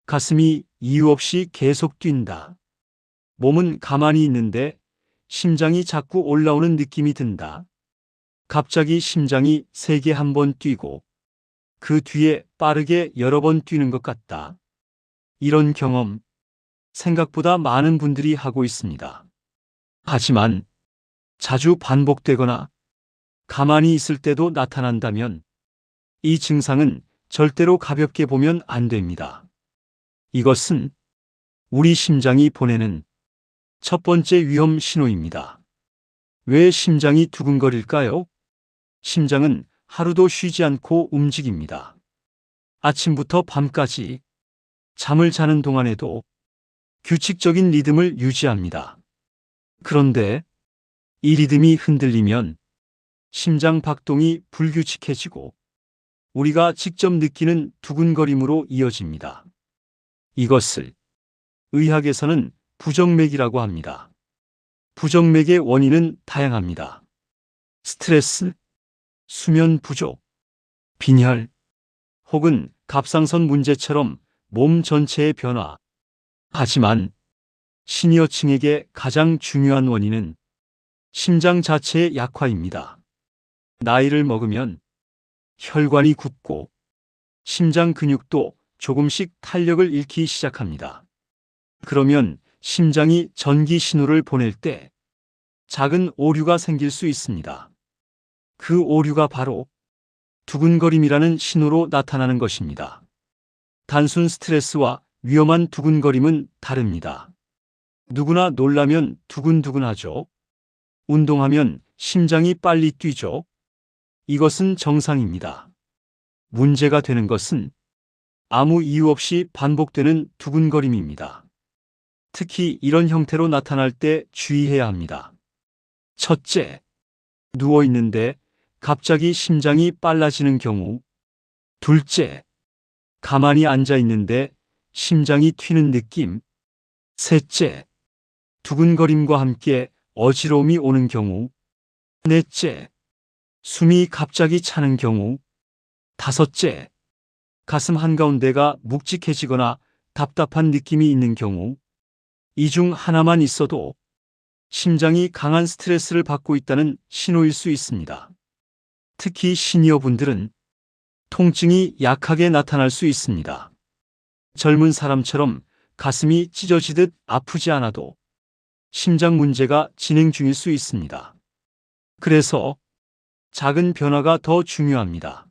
가슴이 이유 없이 계속 뛴다. 몸은 가만히 있는데 심장이 자꾸 올라오는 느낌이 든다. 갑자기 심장이 세게 한 번 뛰고 그 뒤에 빠르게 여러 번 뛰는 것 같다. 이런 경험 생각보다 많은 분들이 하고 있습니다. 하지만 자주 반복되거나 가만히 있을 때도 나타난다면 이 증상은 절대로 가볍게 보면 안 됩니다. 이것은 우리 심장이 보내는 첫 번째 위험 신호입니다. 왜 심장이 두근거릴까요? 심장은 하루도 쉬지 않고 움직입니다. 아침부터 밤까지 잠을 자는 동안에도 규칙적인 리듬을 유지합니다. 그런데 이 리듬이 흔들리면 심장 박동이 불규칙해지고 우리가 직접 느끼는 두근거림으로 이어집니다. 이것을 의학에서는 부정맥이라고 합니다. 부정맥의 원인은 다양합니다. 스트레스, 수면 부족, 빈혈, 혹은 갑상선 문제처럼 몸 전체의 변화. 하지만 시니어층에게 가장 중요한 원인은 심장 자체의 약화입니다. 나이를 먹으면 혈관이 굽고 심장 근육도 조금씩 탄력을 잃기 시작합니다. 그러면 심장이 전기 신호를 보낼 때 작은 오류가 생길 수 있습니다. 그 오류가 바로 두근거림이라는 신호로 나타나는 것입니다. 단순 스트레스와 위험한 두근거림은 다릅니다. 누구나 놀라면 두근두근하죠. 운동하면 심장이 빨리 뛰죠. 이것은 정상입니다. 문제가 되는 것은 아무 이유 없이 반복되는 두근거림입니다. 특히 이런 형태로 나타날 때 주의해야 합니다. 첫째, 누워 있는데 갑자기 심장이 빨라지는 경우. 둘째, 가만히 앉아 있는데 심장이 튀는 느낌. 셋째, 두근거림과 함께 어지러움이 오는 경우. 넷째, 숨이 갑자기 차는 경우. 다섯째, 가슴 한가운데가 묵직해지거나 답답한 느낌이 있는 경우. 이 중 하나만 있어도 심장이 강한 스트레스를 받고 있다는 신호일 수 있습니다. 특히 시니어분들은 통증이 약하게 나타날 수 있습니다. 젊은 사람처럼 가슴이 찢어지듯 아프지 않아도 심장 문제가 진행 중일 수 있습니다. 그래서 작은 변화가 더 중요합니다.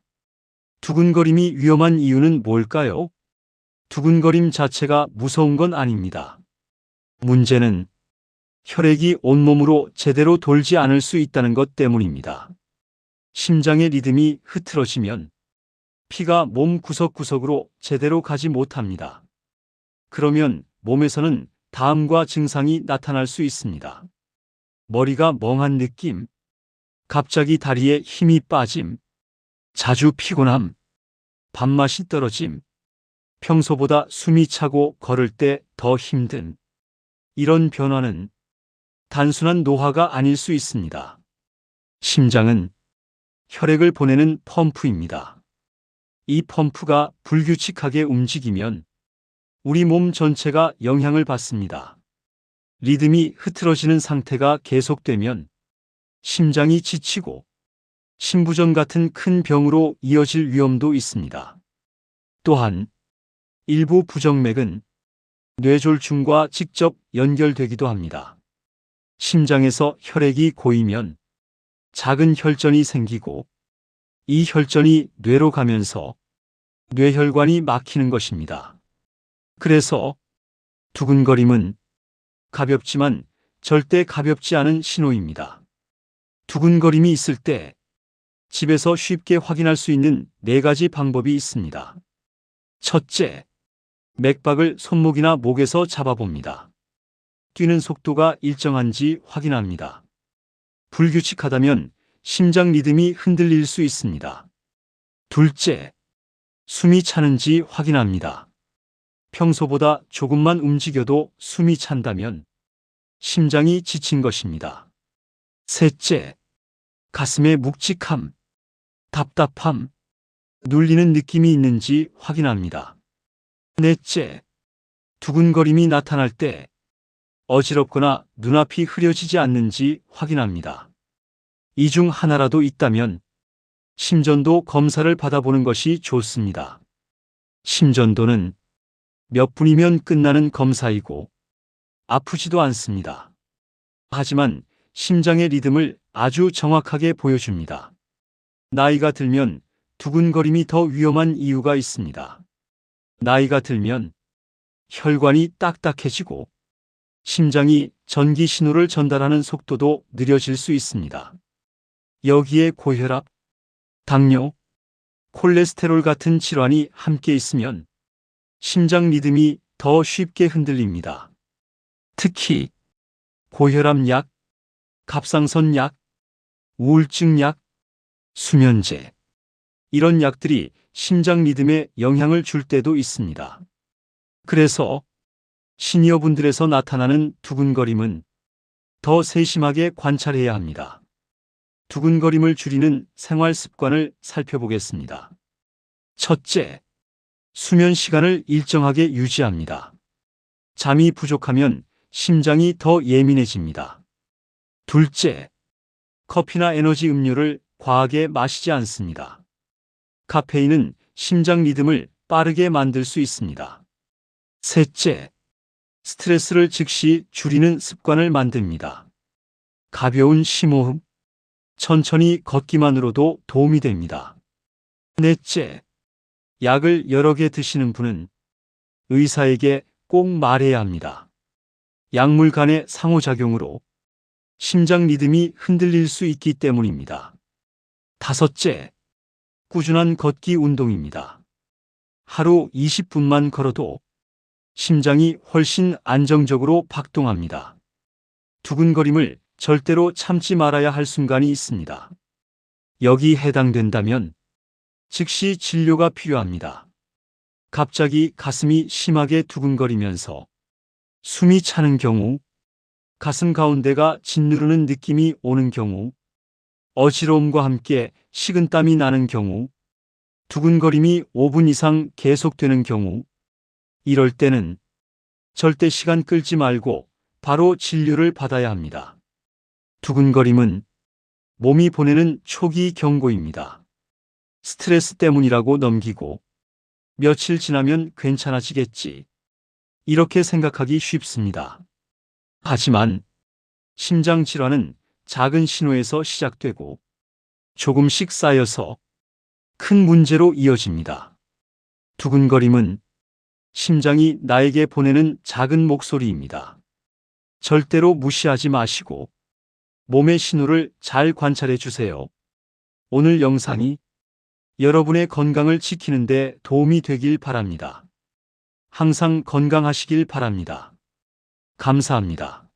두근거림이 위험한 이유는 뭘까요? 두근거림 자체가 무서운 건 아닙니다. 문제는 혈액이 온몸으로 제대로 돌지 않을 수 있다는 것 때문입니다. 심장의 리듬이 흐트러지면 피가 몸 구석구석으로 제대로 가지 못합니다. 그러면 몸에서는 다음과 증상이 나타날 수 있습니다. 머리가 멍한 느낌, 갑자기 다리에 힘이 빠짐, 자주 피곤함, 밥맛이 떨어짐, 평소보다 숨이 차고 걸을 때 더 힘든. 이런 변화는 단순한 노화가 아닐 수 있습니다. 심장은 혈액을 보내는 펌프입니다. 이 펌프가 불규칙하게 움직이면 우리 몸 전체가 영향을 받습니다. 리듬이 흐트러지는 상태가 계속되면 심장이 지치고 심부전 같은 큰 병으로 이어질 위험도 있습니다. 또한 일부 부정맥은 뇌졸중과 직접 연결되기도 합니다. 심장에서 혈액이 고이면 작은 혈전이 생기고 이 혈전이 뇌로 가면서 뇌혈관이 막히는 것입니다. 그래서 두근거림은 가볍지만 절대 가볍지 않은 신호입니다. 두근거림이 있을 때 집에서 쉽게 확인할 수 있는 4가지 방법이 있습니다. 첫째, 맥박을 손목이나 목에서 잡아봅니다. 뛰는 속도가 일정한지 확인합니다. 불규칙하다면 심장 리듬이 흔들릴 수 있습니다. 둘째, 숨이 차는지 확인합니다. 평소보다 조금만 움직여도 숨이 찬다면 심장이 지친 것입니다. 셋째, 가슴의 묵직함, 답답함, 눌리는 느낌이 있는지 확인합니다. 넷째, 두근거림이 나타날 때 어지럽거나 눈앞이 흐려지지 않는지 확인합니다. 이 중 하나라도 있다면 심전도 검사를 받아보는 것이 좋습니다. 심전도는 몇 분이면 끝나는 검사이고 아프지도 않습니다. 하지만 심장의 리듬을 아주 정확하게 보여줍니다. 나이가 들면 두근거림이 더 위험한 이유가 있습니다. 나이가 들면 혈관이 딱딱해지고 심장이 전기 신호를 전달하는 속도도 느려질 수 있습니다. 여기에 고혈압, 당뇨, 콜레스테롤 같은 질환이 함께 있으면 심장 리듬이 더 쉽게 흔들립니다. 특히 고혈압 약, 갑상선 약, 우울증 약, 수면제 이런 약들이 심장 리듬에 영향을 줄 때도 있습니다. 그래서 시니어분들에서 나타나는 두근거림은 더 세심하게 관찰해야 합니다. 두근거림을 줄이는 생활 습관을 살펴보겠습니다. 첫째, 수면 시간을 일정하게 유지합니다. 잠이 부족하면 심장이 더 예민해집니다. 둘째, 커피나 에너지 음료를 과하게 마시지 않습니다. 카페인은 심장 리듬을 빠르게 만들 수 있습니다. 셋째, 스트레스를 즉시 줄이는 습관을 만듭니다. 가벼운 심호흡, 천천히 걷기만으로도 도움이 됩니다. 넷째, 약을 여러 개 드시는 분은 의사에게 꼭 말해야 합니다. 약물 간의 상호작용으로 심장 리듬이 흔들릴 수 있기 때문입니다. 다섯째, 꾸준한 걷기 운동입니다. 하루 20분만 걸어도 심장이 훨씬 안정적으로 박동합니다. 두근거림을 절대로 참지 말아야 할 순간이 있습니다. 여기 해당된다면 즉시 진료가 필요합니다. 갑자기 가슴이 심하게 두근거리면서 숨이 차는 경우, 가슴 가운데가 짓누르는 느낌이 오는 경우, 어지러움과 함께 식은땀이 나는 경우, 두근거림이 5분 이상 계속되는 경우, 이럴 때는 절대 시간 끌지 말고 바로 진료를 받아야 합니다. 두근거림은 몸이 보내는 초기 경고입니다. 스트레스 때문이라고 넘기고 며칠 지나면 괜찮아지겠지. 이렇게 생각하기 쉽습니다. 하지만 심장 질환은 작은 신호에서 시작되고 조금씩 쌓여서 큰 문제로 이어집니다. 두근거림은 심장이 나에게 보내는 작은 목소리입니다. 절대로 무시하지 마시고 몸의 신호를 잘 관찰해 주세요. 오늘 영상이 여러분의 건강을 지키는 데 도움이 되길 바랍니다. 항상 건강하시길 바랍니다. 감사합니다.